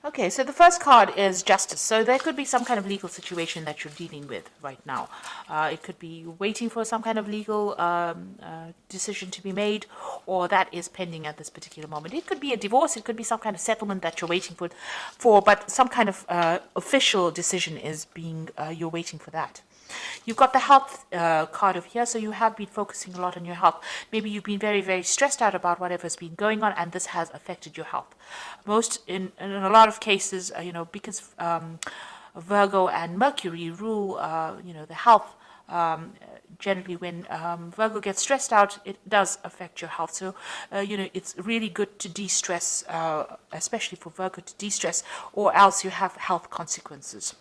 Okay, so the first card is justice. So there could be some kind of legal situation that you're dealing with right now. It could be waiting for some kind of legal decision to be made, or that is pending at this particular moment. It could be a divorce. It could be some kind of settlement that you're waiting for, but some kind of official decision is being, you're waiting for that. You've got the health card over here, so you have been focusing a lot on your health. Maybe you've been very, very stressed out about whatever's been going on, and this has affected your health. In a lot of cases, because Virgo and Mercury rule, the health. Generally, when Virgo gets stressed out, it does affect your health. So, it's really good to de-stress, especially for Virgo to de-stress, or else you have health consequences.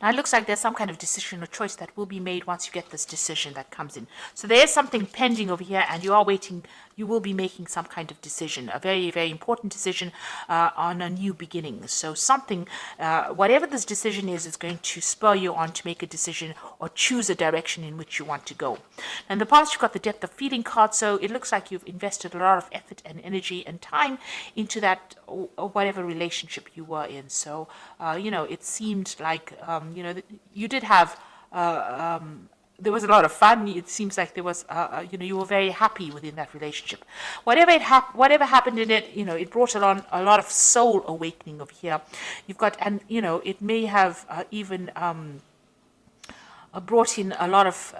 Now, it looks like there's some kind of decision or choice that will be made once you get this decision that comes in. So there is something pending over here, and you are waiting. You will be making some kind of decision, a very, very important decision on a new beginning. So something, whatever this decision is going to spur you on to make a decision or choose a direction in which you want to go. In the past, you've got the depth of feeling card, so it looks like you've invested a lot of effort and energy and time into that or whatever relationship you were in. So, it seemed like, you did have, there was a lot of fun. It seems like there was, you were very happy within that relationship. Whatever happened in it, it brought along a lot of soul awakening over here. You've got, and, it may have even brought in a lot of,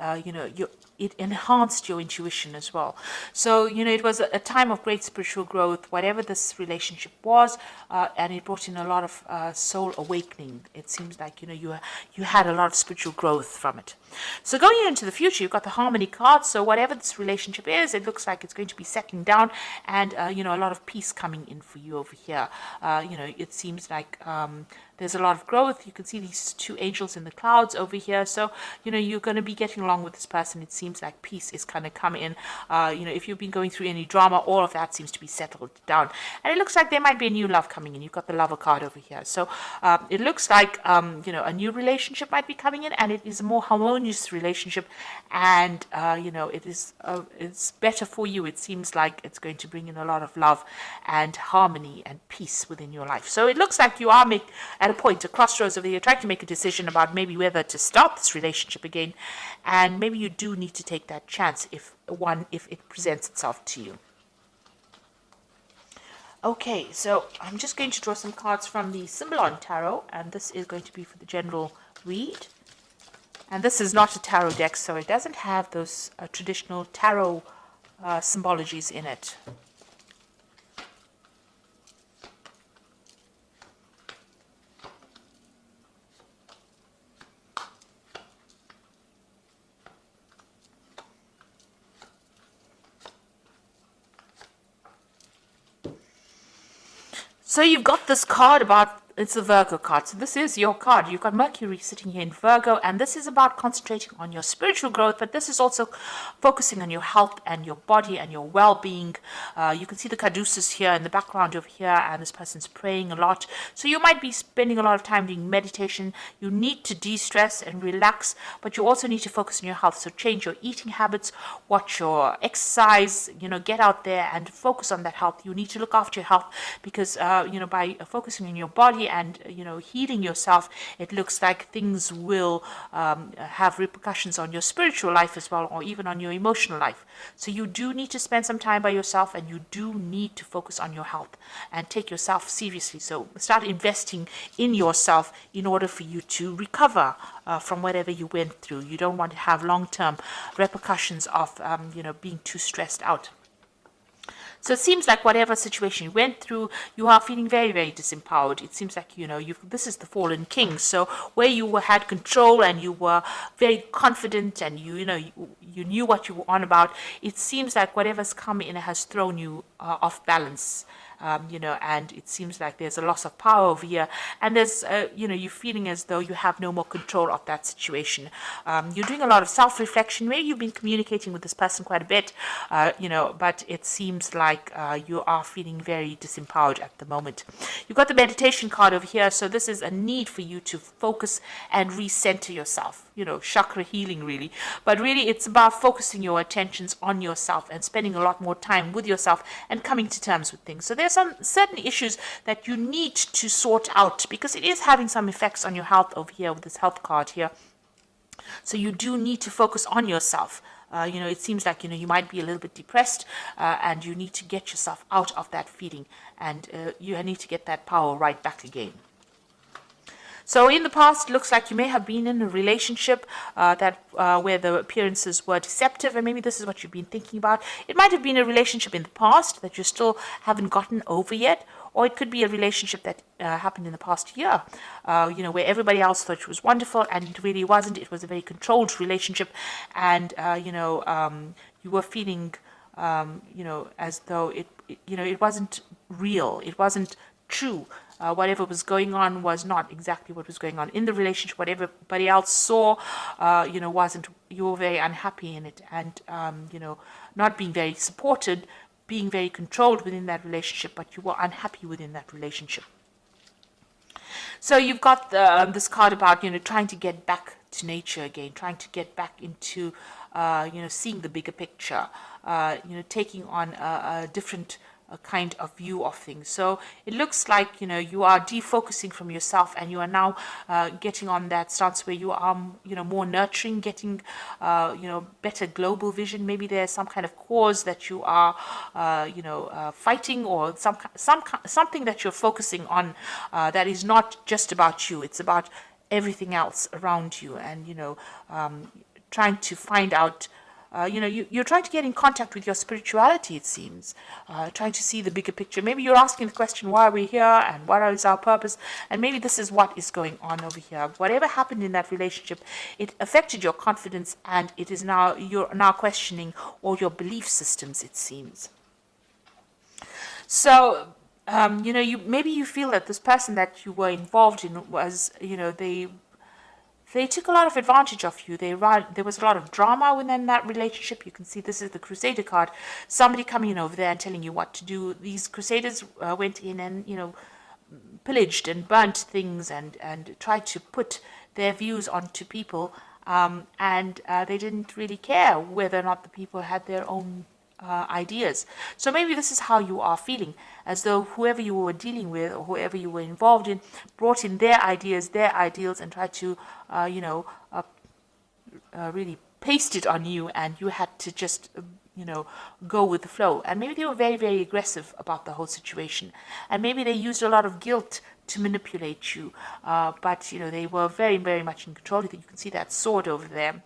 it enhanced your intuition as well. So, it was a time of great spiritual growth, whatever this relationship was, and it brought in a lot of soul awakening. It seems like, you had a lot of spiritual growth from it. So going into the future, you've got the harmony card. So whatever this relationship is, it looks like it's going to be settling down, and, a lot of peace coming in for you over here. It seems like there's a lot of growth. You can see these two angels in the clouds over here. So, you're going to be getting along with this person. It seems like peace is kind of coming in. If you've been going through any drama, all of that seems to be settled down. And it looks like there might be a new love coming in. You've got the lover card over here. So, it looks like, a new relationship might be coming in, and it is a more harmonious relationship. And, it's better for you. It seems like it's going to bring in a lot of love and harmony and peace within your life. So it looks like you are at a point, a crossroads over here, trying to make a decision about maybe whether to start this relationship again, and maybe you do need to take that chance if it presents itself to you. Okay, so I'm just going to draw some cards from the Symbolon Tarot, and this is going to be for the general read. And this is not a tarot deck, so it doesn't have those traditional tarot symbologies in it. So you've got this card about, it's a Virgo card. So this is your card. You've got Mercury sitting here in Virgo, and this is about concentrating on your spiritual growth, but this is also focusing on your health and your body and your well-being. You can see the caduceus here in the background over here, and this person's praying a lot. So you might be spending a lot of time doing meditation. You need to de-stress and relax, but you also need to focus on your health. So change your eating habits, watch your exercise, get out there and focus on that health. You need to look after your health because, by focusing on your body and healing yourself, it looks like things will have repercussions on your spiritual life as well, or even on your emotional life. So you do need to spend some time by yourself, and you do need to focus on your health and take yourself seriously. So start investing in yourself in order for you to recover from whatever you went through. You don't want to have long-term repercussions of being too stressed out. So it seems like whatever situation you went through, you are feeling very, very disempowered. It seems like, this is the fallen king. So where you had control and you were very confident and you knew what you were on about, it seems like whatever's come in has thrown you off balance. And it seems like there's a loss of power over here, and there's, you're feeling as though you have no more control of that situation. You're doing a lot of self-reflection. Maybe you've been communicating with this person quite a bit, but it seems like you are feeling very disempowered at the moment. You've got the meditation card over here, so this is a need for you to focus and recenter yourself. Chakra healing really, but really it's about focusing your attentions on yourself and spending a lot more time with yourself and coming to terms with things. So there's there's some certain issues that you need to sort out, because it is having some effects on your health over here with this health card here. So you do need to focus on yourself. It seems like, you might be a little bit depressed, and you need to get yourself out of that feeling, and you need to get that power right back again. So in the past, it looks like you may have been in a relationship where the appearances were deceptive, and maybe this is what you've been thinking about. It might have been a relationship in the past that you still haven't gotten over yet, or it could be a relationship that happened in the past year, where everybody else thought it was wonderful, and it really wasn't. It was a very controlled relationship, and you were feeling, as though it wasn't real. It wasn't true. Whatever was going on was not exactly what was going on in the relationship. What everybody else saw, wasn't. You were very unhappy in it, and not being very supported, being very controlled within that relationship, but you were unhappy within that relationship. So you've got this card about trying to get back to nature again, trying to get back into seeing the bigger picture, taking on a different kind of view of things. So it looks like you are defocusing from yourself, and you are now getting on that stance where you are more nurturing, getting better global vision. Maybe there's some kind of cause that you are fighting, or something that you're focusing on that is not just about you. It's about everything else around you, and trying to find out. You're trying to get in contact with your spirituality, it seems, trying to see the bigger picture. Maybe you're asking the question, why are we here, and what is our purpose? And maybe this is what is going on over here. Whatever happened in that relationship, it affected your confidence, and you're now questioning all your belief systems, it seems. So, maybe you feel that this person that you were involved in was, they took a lot of advantage of you. There was a lot of drama within that relationship. You can see this is the Crusader card. Somebody coming in over there and telling you what to do. These Crusaders went in and, pillaged and burnt things, and tried to put their views onto people. And they didn't really care whether or not the people had their own ideas. So maybe this is how you are feeling, as though whoever you were dealing with, or whoever you were involved in, brought in their ideas, their ideals, and tried to really paste it on you, and you had to just go with the flow. And maybe they were very, very aggressive about the whole situation, and maybe they used a lot of guilt to manipulate you, but they were very, very much in control. You can see that sword over there.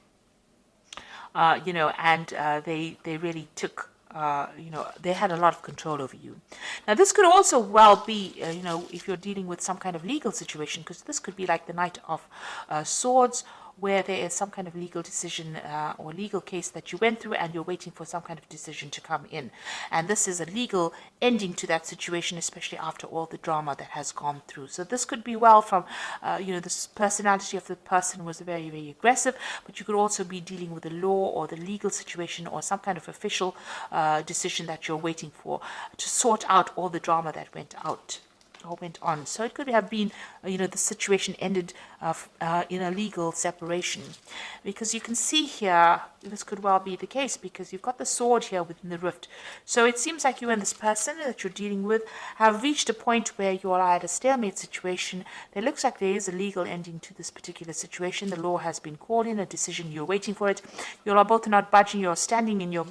And they really took, they had a lot of control over you. Now, this could also well be, if you're dealing with some kind of legal situation, because this could be like the Knight of Swords, where there is some kind of legal decision or legal case that you went through, and you're waiting for some kind of decision to come in. And this is a legal ending to that situation, especially after all the drama that has gone through. So this could be well from, this personality of the person was very, very aggressive, but you could also be dealing with the law or the legal situation, or some kind of official decision that you're waiting for to sort out all the drama that went on. So it could have been, the situation ended in a legal separation, because you can see here, this could well be the case, because you've got the sword here within the rift. So it seems like you and this person that you're dealing with have reached a point where you are at a stalemate situation. There looks like there is a legal ending to this particular situation. The law has been called in, a decision, you're waiting for it. You are both not budging, you're standing in your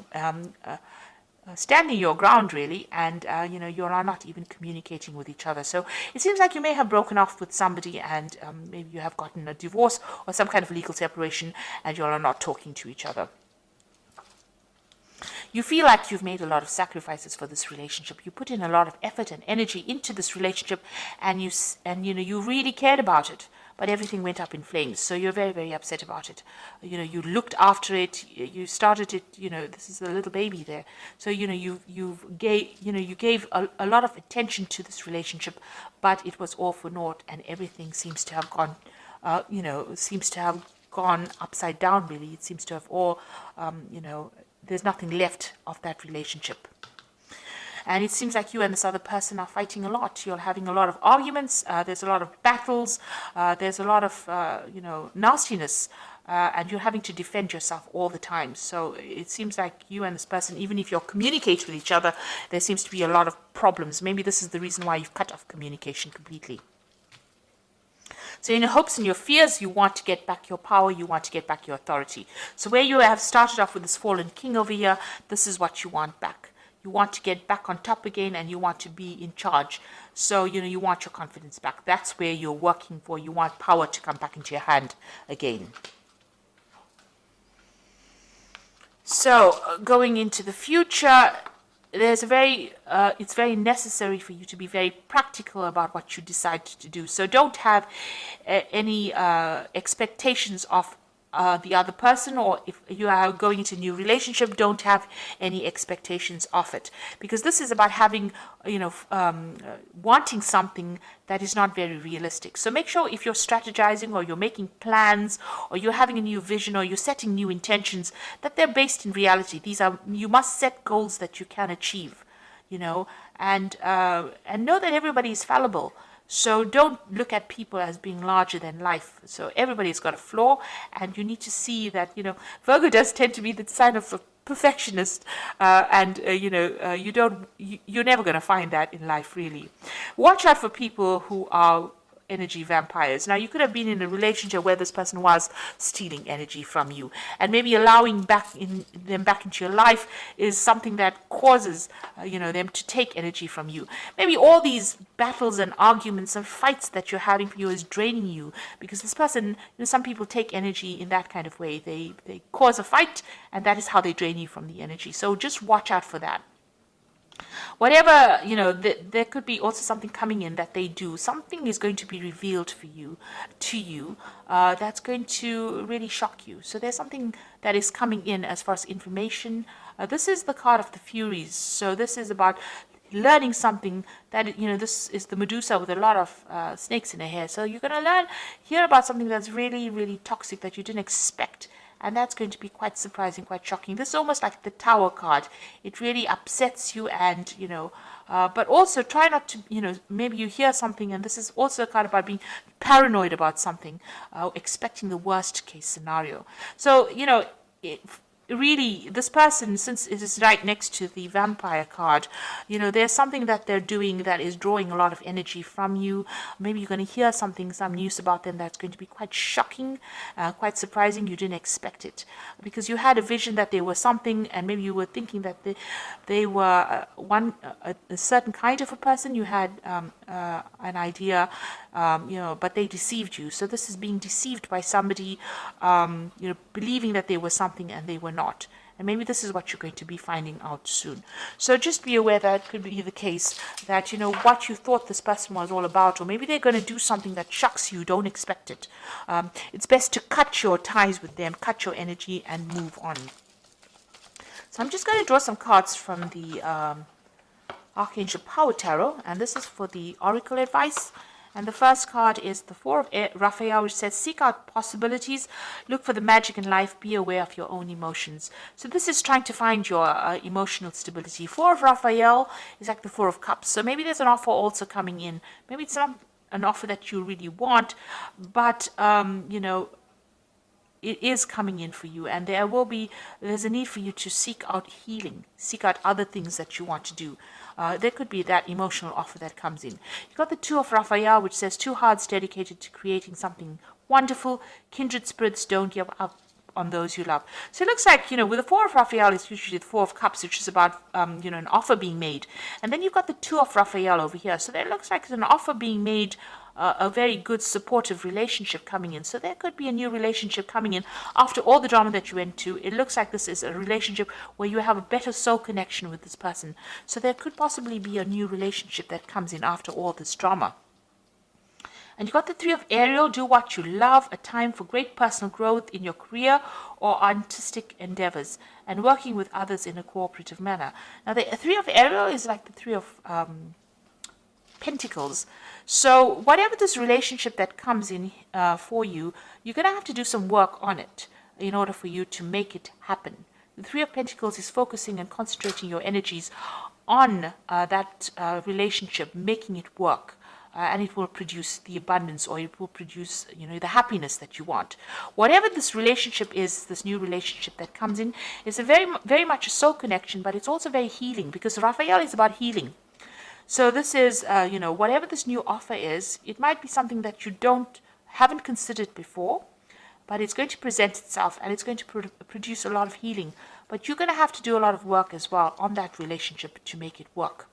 standing your ground, really, and you are not even communicating with each other. So it seems like you may have broken off with somebody, and maybe you have gotten a divorce or some kind of legal separation, and you are not talking to each other. You feel like you've made a lot of sacrifices for this relationship. You put in a lot of effort and energy into this relationship, and you really cared about it. But everything went up in flames, so you're very, very upset about it. You looked after it, you started it. This is a little baby there. So you gave a lot of attention to this relationship, but it was all for naught, and everything seems to have gone, upside down. Really, it seems to have all, there's nothing left of that relationship. And it seems like you and this other person are fighting a lot. You're having a lot of arguments. There's a lot of battles. There's a lot of, nastiness. and you're having to defend yourself all the time. So it seems like you and this person, even if you're communicating with each other, there seems to be a lot of problems. Maybe this is the reason why you've cut off communication completely. So in your hopes and your fears, you want to get back your power, you want to get back your authority. So where you have started off with this fallen king over here, this is what you want back. You want to get back on top again, and you want to be in charge. So, you want your confidence back. That's where you're working for. You want power to come back into your hand again. So, going into the future, it's very necessary for you to be very practical about what you decide to do. So don't have any expectations of the other person, or if you are going into a new relationship, don't have any expectations of it, because this is about having, wanting something that is not very realistic. So make sure if you're strategizing, or you're making plans, or you're having a new vision, or you're setting new intentions, that they're based in reality. You must set goals that you can achieve, and know that everybody is fallible. So don't look at people as being larger than life. So everybody's got a flaw, and you need to see that, Virgo does tend to be the sign of a perfectionist, you're never going to find that in life, really. Watch out for people who are energy vampires. Now, you could have been in a relationship where this person was stealing energy from you, and maybe allowing them back into your life is something that causes them to take energy from you. Maybe all these battles and arguments and fights that you're having for you is draining you, because this person, some people take energy in that kind of way. They cause a fight, and that is how they drain you from the energy. So just watch out for that. Whatever, there could be also something coming in that they do. Something is going to be revealed to you, that's going to really shock you. So there's something that is coming in as far as information. This is the card of the Furies. So this is about learning something that, this is the Medusa with a lot of snakes in her hair. So you're going to hear about something that's really, really toxic that you didn't expect. And that's going to be quite surprising, quite shocking. This is almost like the Tower card. It really upsets you, and, but also try not to, maybe you hear something, and this is also a card about being paranoid about something, expecting the worst case scenario. So, really, this person, since it is right next to the vampire card, there's something that they're doing that is drawing a lot of energy from you. Maybe you're going to hear some news about them that's going to be quite shocking, quite surprising. You didn't expect it, because you had a vision that they were something, and maybe you were thinking that they were a certain kind of a person. You had an idea, but they deceived you. So this is being deceived by somebody, believing that they were something and they were not. And maybe this is what you're going to be finding out soon. So just be aware that it could be the case that, what you thought this person was all about, or maybe they're going to do something that shocks you, don't expect it. It's best to cut your ties with them, cut your energy, and move on. So I'm just going to draw some cards from the Archangel Power Tarot, and this is for the Oracle advice. And the first card is the Four of Raphael, which says, seek out possibilities, look for the magic in life, be aware of your own emotions. So this is trying to find your emotional stability. Four of Raphael is like the Four of Cups. So maybe there's an offer also coming in. Maybe it's not an offer that you really want, but, it is coming in for you, and there's a need for you to seek out healing, seek out other things that you want to do. There could be that emotional offer that comes in. You've got the Two of Raphael, which says, two hearts dedicated to creating something wonderful. Kindred spirits, don't give up on those you love. So it looks like, with the Four of Raphael, it's usually the Four of Cups, which is about, an offer being made. And then you've got the Two of Raphael over here. So there looks like it's an offer being made, a very good supportive relationship coming in. So there could be a new relationship coming in after all the drama that you went to. It looks like this is a relationship where you have a better soul connection with this person. So there could possibly be a new relationship that comes in after all this drama. And you got the Three of Ariel, do what you love, a time for great personal growth in your career or artistic endeavors, and working with others in a cooperative manner. Now the Three of Ariel is like the Three of Pentacles. So whatever this relationship that comes in for you, you're going to have to do some work on it in order for you to make it happen. The Three of Pentacles is focusing and concentrating your energies on that relationship, making it work. and it will produce the abundance, or it will produce, the happiness that you want. Whatever this relationship is, this new relationship that comes in, is a very much a soul connection, but it's also very healing, because Raphael is about healing. So this is, whatever this new offer is, it might be something that you haven't considered before, but it's going to present itself, and it's going to produce a lot of healing. But you're going to have to do a lot of work as well on that relationship to make it work,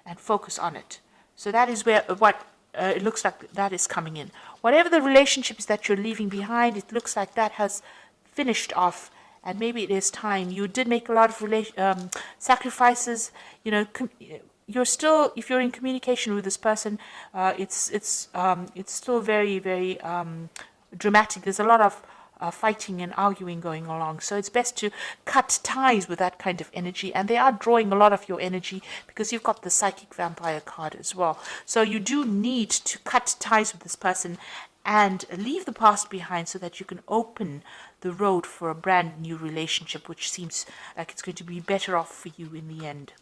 and focus on it. So that is what it looks like that is coming in. Whatever the relationships that you're leaving behind, it looks like that has finished off, and maybe it is time. You did make a lot of sacrifices. You're still, if you're in communication with this person, it's still very, very dramatic. There's a lot of fighting and arguing going along. So it's best to cut ties with that kind of energy. And they are drawing a lot of your energy, because you've got the psychic vampire card as well. So you do need to cut ties with this person and leave the past behind, so that you can open the road for a brand new relationship, which seems like it's going to be better off for you in the end.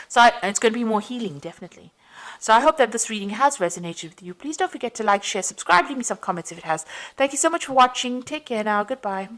So it's going to be more healing, definitely. So I hope that this reading has resonated with you. Please don't forget to like, share, subscribe, leave me some comments if it has. Thank you so much for watching. Take care now. Goodbye.